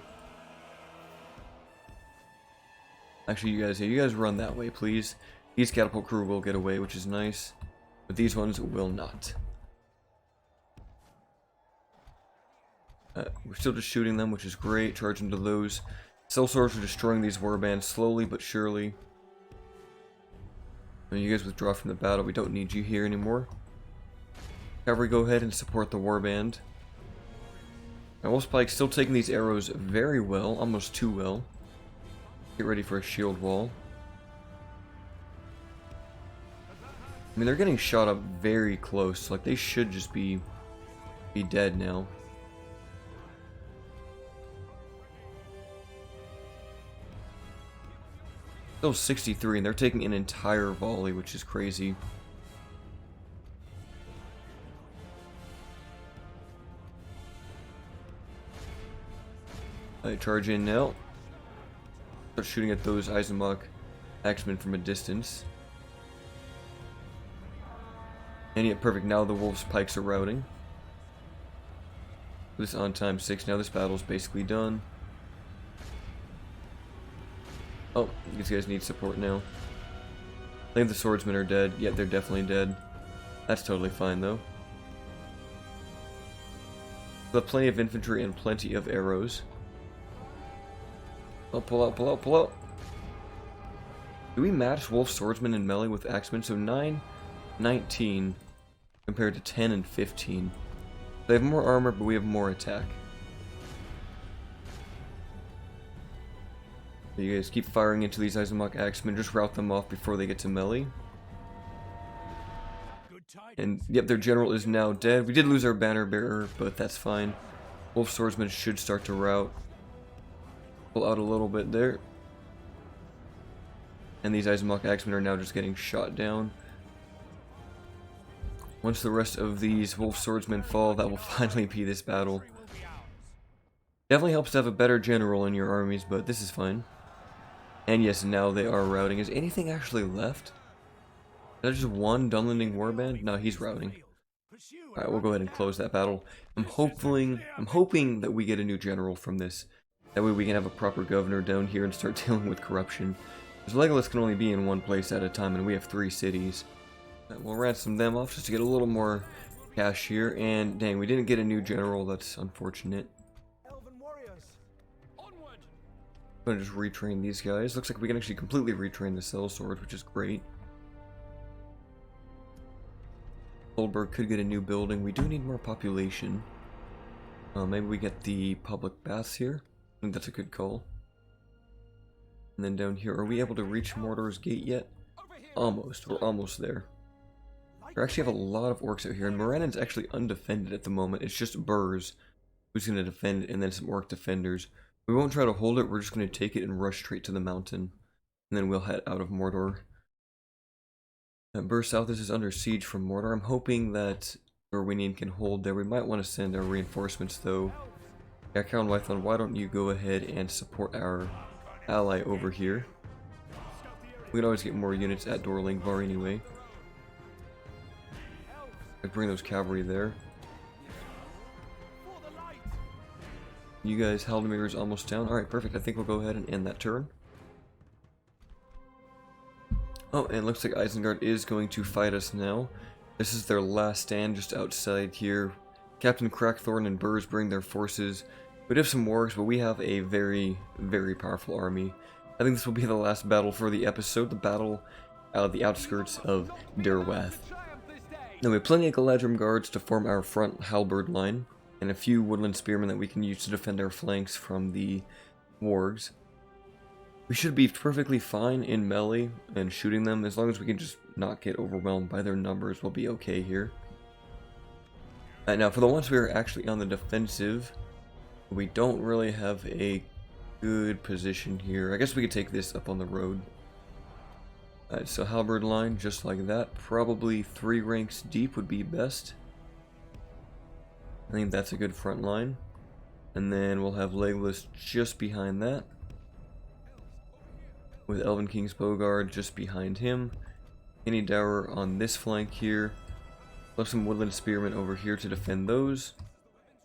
Actually, you guys run that way, please. These catapult crew will get away, which is nice. But these ones will not. We're still just shooting them, which is great. Charging to those. Sellswords are destroying these warbands slowly but surely. When you guys withdraw from the battle, we don't need you here anymore. Cavalry, go ahead and support the warband. Now, Wolf's Pike still taking these arrows very well, almost too well. Get ready for a shield wall. I mean, they're getting shot up very close. Like, they should just be dead now. Still 63, and they're taking an entire volley, which is crazy. Alright, charge in now. Start shooting at those Eisenbach axemen from a distance. And yeah, perfect. Now the wolf's pikes are routing. This on time 6. Now this battle's basically done. Oh, these guys need support now. I think the swordsmen are dead. Yeah, they're definitely dead. That's totally fine, though. We have plenty of infantry and plenty of arrows. Oh, pull out, pull out, pull out. Do we match wolf swordsmen in melee with axemen? So 9, 19 compared to 10 and 15. They have more armor, but we have more attack. You guys keep firing into these Eisenbach axemen, just rout them off before they get to melee. And yep, their general is now dead. We did lose our banner bearer, but that's fine. Wolf swordsmen should start to rout. Pull out a little bit there. And these Eisenbach axemen are now just getting shot down. Once the rest of these wolf swordsmen fall, that will finally be this battle. Definitely helps to have a better general in your armies, but this is fine. And yes, now they are routing. Is anything actually left? Is that just one Dunlanding warband? No, he's routing. Alright, we'll go ahead and close that battle. I'm hoping that we get a new general from this. That way we can have a proper governor down here and start dealing with corruption. Because Legolas can only be in one place at a time, and we have 3 cities. We'll ransom them off just to get a little more cash here. And dang, we didn't get a new general. That's unfortunate. I'm gonna just retrain these guys. Looks like we can actually completely retrain the sellsword, which is great. Goldberg could get a new building. We do need more population. Maybe we get the public baths here. I think that's a good call. And then down here, are we able to reach Mordor's gate yet? Almost. We're almost there. We actually have a lot of orcs out here, and Morannin's actually undefended at the moment. It's just Burrs who's going to defend it, and then some orc defenders. We won't try to hold it, we're just going to take it and rush straight to the mountain. And then we'll head out of Mordor. Burr South is under siege from Mordor. I'm hoping that Dorwinian can hold there. We might want to send our reinforcements though. Yeah, Count Wython, why don't you go ahead and support our ally over here? We can always get more units at Dorlingvar anyway. Let's bring those cavalry there. You guys, Haldemir's almost down. Alright, perfect. I think we'll go ahead and end that turn. Oh, and it looks like Isengard is going to fight us now. This is their last stand just outside here. Captain Crackthorn and Burrs bring their forces We do have some wargs, but we have a very, very powerful army. I think this will be the last battle for the episode, the battle out of the outskirts of Derwath. Now we have plenty of Galadrim guards to form our front halberd line, and a few woodland spearmen that we can use to defend our flanks from the wargs. We should be perfectly fine in melee and shooting them, as long as we can just not get overwhelmed by their numbers, we'll be okay here. Now for the ones we are actually on the defensive, we don't really have a good position here. I guess we could take this up on the road. Alright, so halberd line, just like that. Probably 3 ranks deep would be best. I think that's a good front line. And then we'll have Legolas just behind that, with Elven King's Bowguard just behind him. Any Dower on this flank here. We'll have some Woodland Spearmen over here to defend those.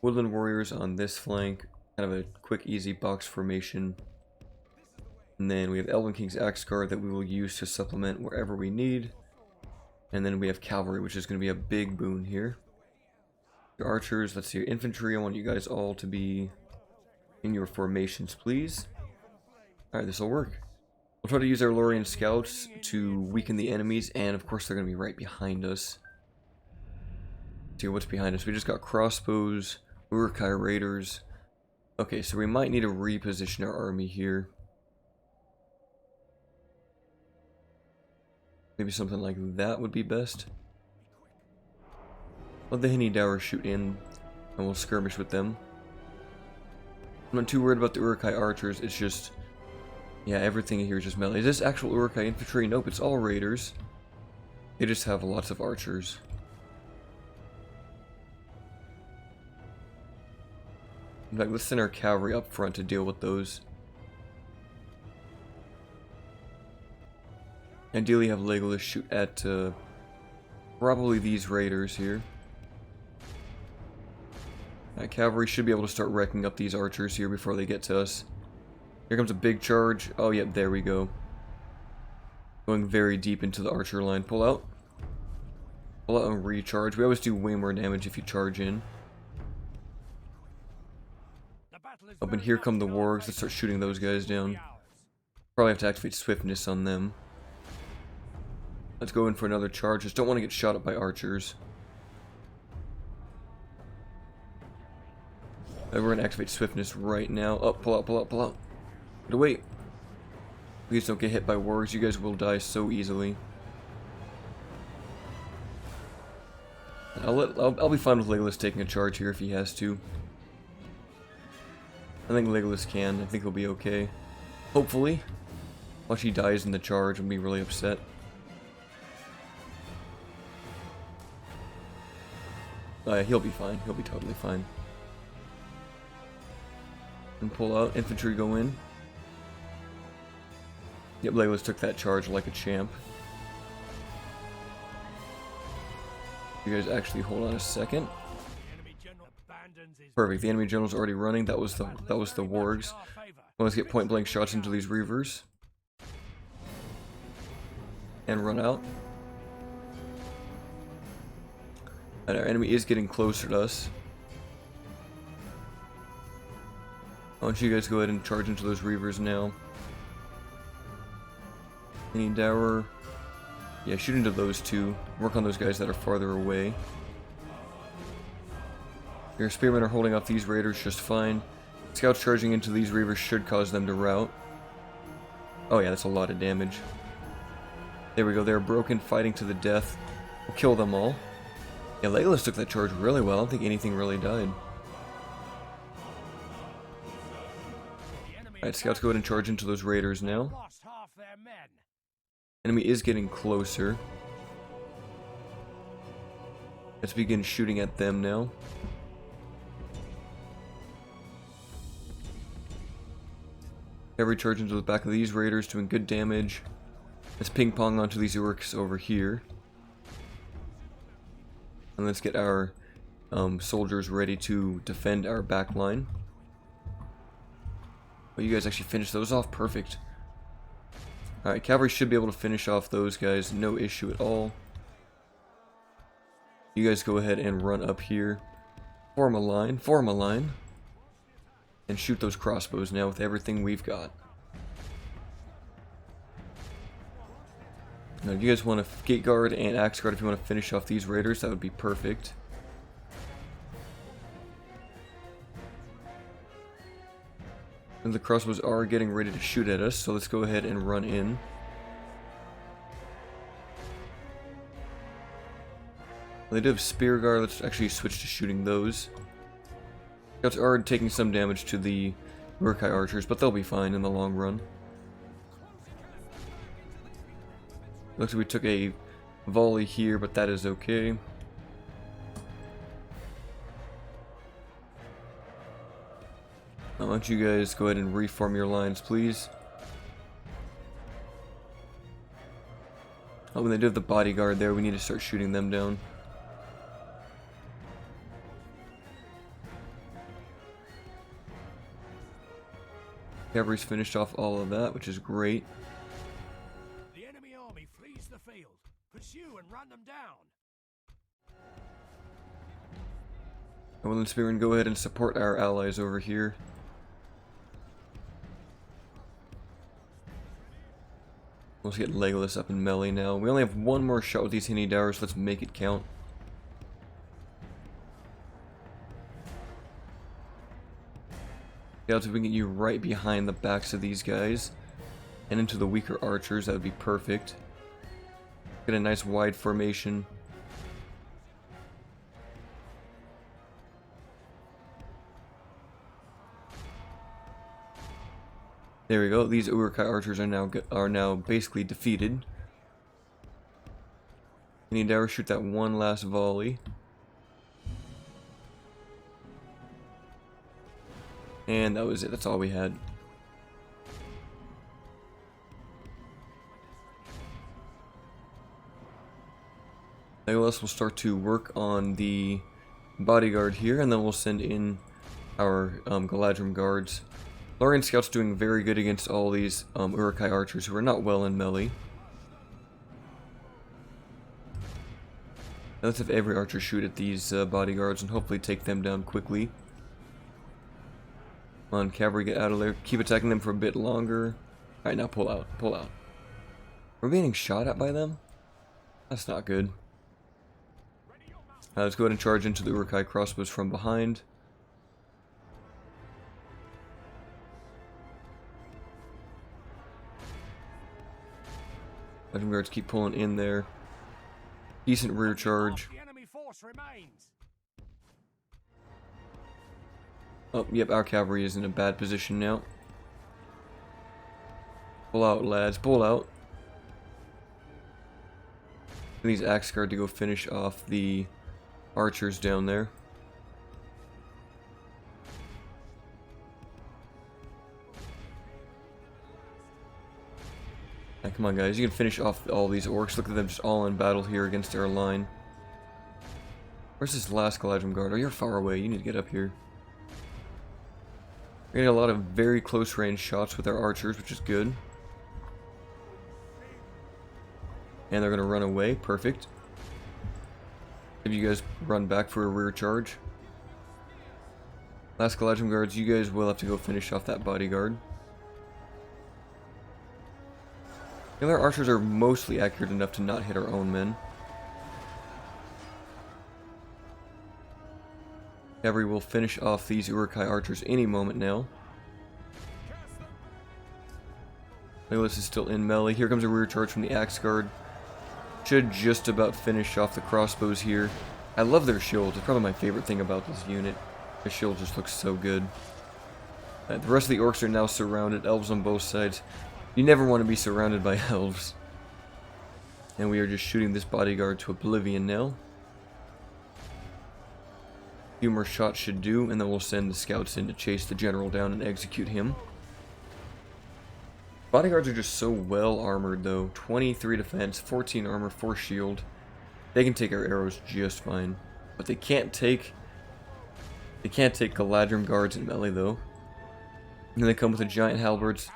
Woodland Warriors on this flank. Kind of a quick, easy box formation. And then we have Elven King's Axe Guard that we will use to supplement wherever we need. And then we have Cavalry, which is going to be a big boon here. Your archers, let's see, your infantry, I want you guys all to be in your formations, please. Alright, this will work. We'll try to use our Lorien scouts to weaken the enemies, and of course they're going to be right behind us. Let's see what's behind us. We just got crossbows, Uruk-hai raiders. Okay, so we might need to reposition our army here. Maybe something like that would be best. Let the Henny Dower shoot in, and we'll skirmish with them. I'm not too worried about the Uruk-hai archers, it's just... yeah, everything here is just melee. Is this actual Uruk-hai infantry? Nope, it's all raiders. They just have lots of archers. In fact, let's send our cavalry up front to deal with those. Ideally have Legolas shoot at probably these raiders here. Cavalry should be able to start wrecking up these archers here before they get to us. Here comes a big charge. Oh, yep, there we go. Going very deep into the archer line. Pull out. Pull out and recharge. We always do way more damage if you charge in. Oh, and here come the wargs. Let's start shooting those guys down. Probably have to activate swiftness on them. Let's go in for another charge. Just don't want to get shot at by archers. We're going to activate swiftness right now. Oh, pull out, pull out, pull out. But wait. Please don't get hit by wargs. You guys will die so easily. I'll be fine with Legolas taking a charge here if he has to. I think Legolas can. I think he'll be okay. Hopefully. Watch he dies in the charge and be really upset. He'll be fine. He'll be totally fine. And pull out. Infantry go in. Yep, Legolas took that charge like a champ. You guys actually hold on a second. Perfect. The enemy general's already running. That was the wargs. Well, let's get point blank shots into these reavers. And run out. And our enemy is getting closer to us. Why don't you guys go ahead and charge into those reavers now. Any Dower. Yeah, shoot into those two. Work on those guys that are farther away. Your spearmen are holding off these raiders just fine. Scouts charging into these reavers should cause them to rout. Oh yeah, that's a lot of damage. There we go, they're broken, fighting to the death. We'll kill them all. Yeah, Legolas took that charge really well. I don't think anything really died. Alright, scouts go ahead and charge into those raiders now. Enemy is getting closer. Let's begin shooting at them now. Every charge into the back of these raiders, doing good damage. Let's ping pong onto these Uruks over here. And let's get our soldiers ready to defend our back line. Oh, you guys actually finished those off? Perfect. Alright, cavalry should be able to finish off those guys, no issue at all. You guys go ahead and run up here. Form a line, form a line. and shoot those crossbows now with everything we've got. Now, do you guys want a gate guard and axe guard if you want to finish off these raiders? That would be perfect. And the crossbows are getting ready to shoot at us, so let's go ahead and run in. They do have spear guard. Let's actually switch to shooting those. Scouts are taking some damage to the Uruk-hai archers, but they'll be fine in the long run. Looks like we took a volley here, but that is okay. Now, why don't you guys go ahead and reform your lines, please? Oh, when they do have the bodyguard there, we need to start shooting them down. Cavalry's finished off all of that, which is great. The enemy army flees the field. Pursue and run them down. Woodland Spearmen, go ahead and support our allies over here. Let's get Legolas up in melee now. We only have one more shot with these Hinny Dowers. Let's make it count. Yeah, so we can get you right behind the backs of these guys and into the weaker archers. That would be perfect. Get a nice wide formation. There we go. These Uruk-hai archers are now basically defeated. Hinny Dowers, shoot that one last volley. And that was it. That's all we had. Legolas will start to work on the bodyguard here, and then we'll send in our Galadrim guards. Lorien Scout's doing very good against all these Uruk-hai archers who are not well in melee. Now let's have every archer shoot at these bodyguards and hopefully take them down quickly. Come on, cavalry, get out of there. Keep attacking them for a bit longer. Alright, now pull out. Pull out. We're being shot at by them? That's not good. Let's go ahead and charge into the Uruk-hai crossbows from behind. Legend guards keep pulling in there. Decent rear charge. The enemy force remains. Oh, yep, our cavalry is in a bad position now. Pull out, lads, pull out. And these axe guard to go finish off the archers down there. Now, come on, guys, you can finish off all these orcs. Look at them just all in battle here against our line. Where's this last Galadrim guard? Oh, you're far away. You need to get up here. We're getting a lot of very close range shots with our archers, which is good. And they're going to run away. Perfect. Have you guys run back for a rear charge. Last Galadrim guards, you guys will have to go finish off that bodyguard. The other archers are mostly accurate enough to not hit our own men. Cavalry will finish off these Uruk-hai archers any moment now. Legolas is still in melee. Here comes a rear charge from the axe guard. Should just about finish off the crossbows here. I love their shields. It's probably my favorite thing about this unit. Their shield just looks so good. The rest of the orcs are now surrounded. Elves on both sides. You never want to be surrounded by elves. And we are just shooting this bodyguard to oblivion now. A few more shots should do, and then we'll send the scouts in to chase the general down and execute him. Bodyguards are just so well armored though. 23 defense, 14 armor, 4 shield. They can take our arrows just fine. But they can't take Galadrim guards in melee though. And then they come with the giant halberds,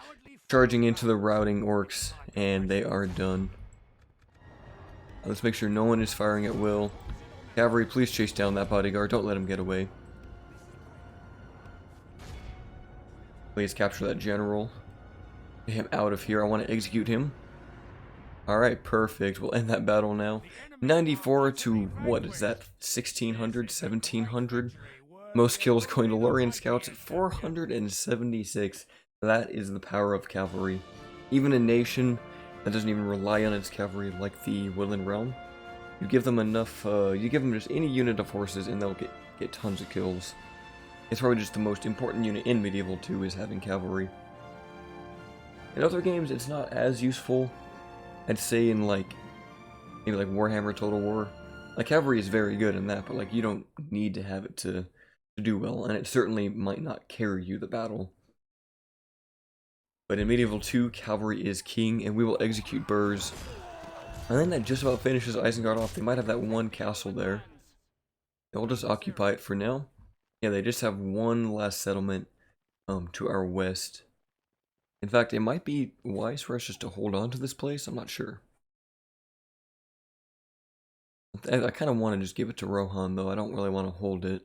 charging into the routing orcs, and they are done. Let's make sure no one is firing at will. Cavalry, please chase down that bodyguard. Don't let him get away. Please capture that general. Get him out of here. I want to execute him. Alright, perfect. We'll end that battle now. 94 to, what is that, 1600, 1700? Most kills going to Lorien Scouts at 476. That is the power of cavalry. Even a nation that doesn't even rely on its cavalry like the Woodland Realm, you give them enough, you give them just any unit of horses and they'll get tons of kills. It's probably just the most important unit in Medieval 2 is having cavalry. In other games, it's not as useful. I'd say in like, maybe like Warhammer Total War. Like, cavalry is very good in that, but like, you don't need to have it to do well, and it certainly might not carry you the battle. But in Medieval 2, cavalry is king, and we will execute burrs. And then that just about finishes Isengard off. They might have that one castle there. We'll just occupy it for now. Yeah, they just have one last settlement to our west. In fact, it might be wise for us just to hold on to this place. I'm not sure. I kind of want to just give it to Rohan, though. I don't really want to hold it.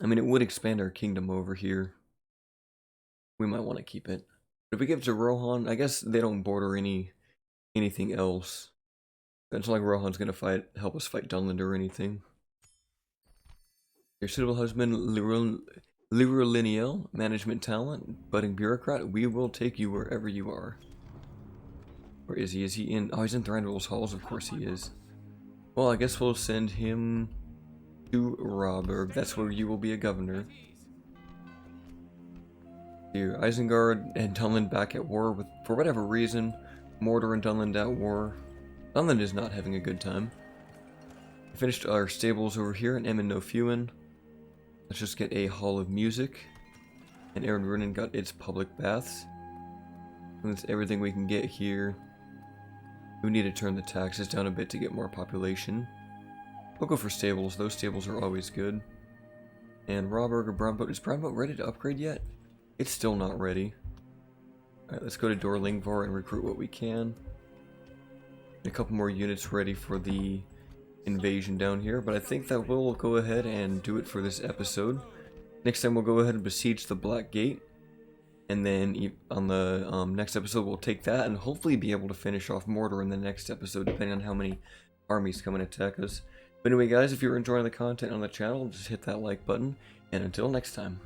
I mean, it would expand our kingdom over here. We might want to keep it. But if we give it to Rohan, I guess they don't border anything else. It's not like Rohan's gonna help us fight Dunland or anything. Your suitable husband, Lirilineal, management talent, budding bureaucrat, we will take you wherever you are. Where is he? Is he in? Oh, he's in Thranduil's halls, of course he is. Well, I guess we'll send him to Rawburg. That's where you will be a governor. Here, Isengard and Dunland back at war with, for whatever reason, Mordor and Dunland at war. Dunland is not having a good time. We finished our stables over here in Emyn no Fuin. Let's just get a Hall of Music. And Erin Runen got its public baths. And that's everything we can get here. We need to turn the taxes down a bit to get more population. We'll go for stables. Those stables are always good. And Rawburg or Brownboat. Is Brownboat ready to upgrade yet? It's still not ready. Alright, let's go to Dorlingvar and recruit what we can. A couple more units ready for the invasion down here, but I think that we'll go ahead and do it for this episode. Next time we'll go ahead and besiege the Black Gate, and then on the next episode we'll take that and hopefully be able to finish off Mordor in the next episode, depending on how many armies come and attack us. But anyway guys, if you're enjoying the content on the channel, just hit that like button, and until next time.